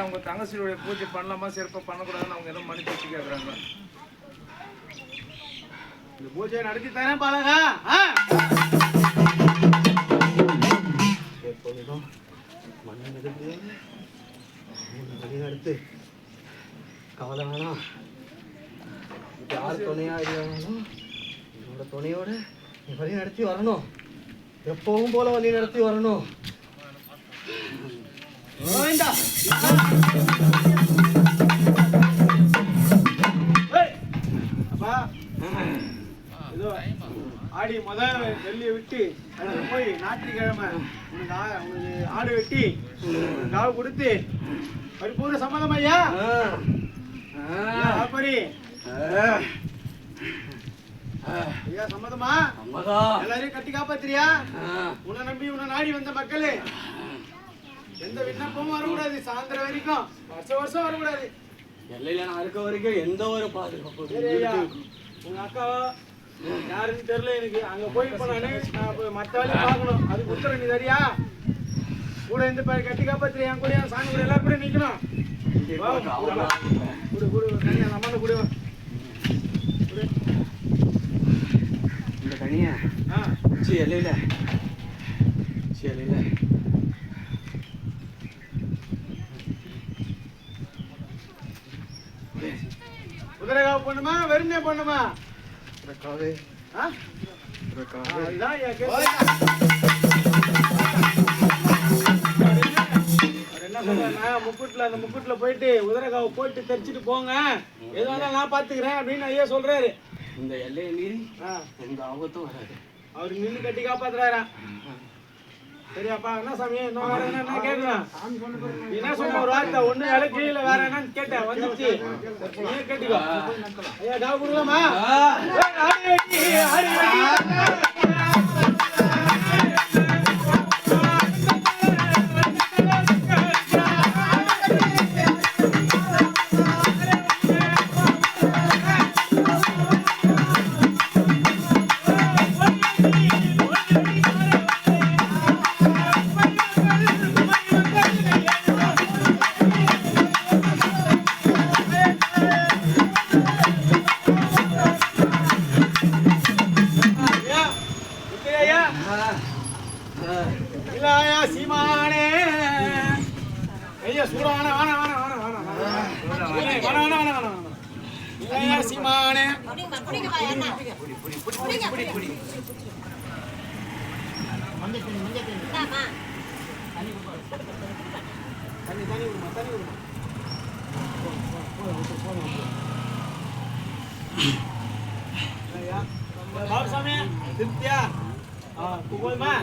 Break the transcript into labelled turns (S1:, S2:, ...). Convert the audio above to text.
S1: அவங்க தங்கச்சியோட பூஜை பண்ணலாமா சிறப்பாக பண்ணக்கூடாதுன்னு அவங்க எல்லாம் மன்னிச்சு வச்சு கேட்குறாங்க. இந்த பூஜையை நடத்தி தரேன் பாலகா. எப்பொழுதும் மண்ணை எடுத்து வழிநடத்து. கவலை வேணாம். யார் துணையா இருந்தாலும் என்னோட துணையோட நீ வழி நடத்தி வரணும். எப்பவும் போல வழி நடத்தி வரணும். அப்பா இதோ ஆடி முதல் வெள்ளியை விட்டு போய் ஞாயிற்றுக்கிழமை உனக்கு ஆடு வெட்டி காவு கொடுத்து பரிபூர்ண சம்மதம் ஐயா. ஐயா சம்மதமா? எல்லாரையும் கட்டி காப்பாத்திரியா? உன்னை நம்பி உன்னை நாடி வந்த மக்களே எந்த விண்ணப்பமும் வரக்கூடாது. சாயந்தரம் வரைக்கும் வருஷம் வரக்கூடாது. எல்லையில நான் இருக்க வரைக்கும் எந்த ஒரு பாதுகாப்பு. உங்க அக்காவா யாருன்னு தெரியல எனக்கு. அங்க போய் நான் மற்ற வேலையை பார்க்கணும். அதுக்கு உத்தரவு நீ தரியா? கூட இந்த கட்டி காப்பாத்திரியா? என் கூட சாமி கூட எல்லாரும் கூட நிக்கணும். அம்மா கூட இந்த தனியா எல்லையில குதிரைக்காவு பண்ணுமா வெறுமையா பண்ணுமா? அந்த முக்குட்ல போயிட்டு உதிரகாவை போயிட்டு தெரிச்சிட்டு போங்க. எதுவாக நான் பாத்துக்கிறேன் அப்படின்னு ஐயா சொல்றாரு. இந்த எல்லையை மீறி எந்த ஆபத்தும் வராது. அவரு நின்று கட்டி காப்பாத்துறாரா? சரியாப்பா? என்ன சாமி என்ன வேற என்ன கேட்கலாம்? என்ன சொன்ன ஒரு வார்த்தை ஒண்ணு இலை கீழே வேற என்னன்னு கேட்டேன். வந்துச்சு நீ கேட்டுக்கோ. ஐயா காவு கொடுக்கலாமா? சீமானே ஐயா சூடா சீமானே பாபு சாமி திருப்தியா போதுமா?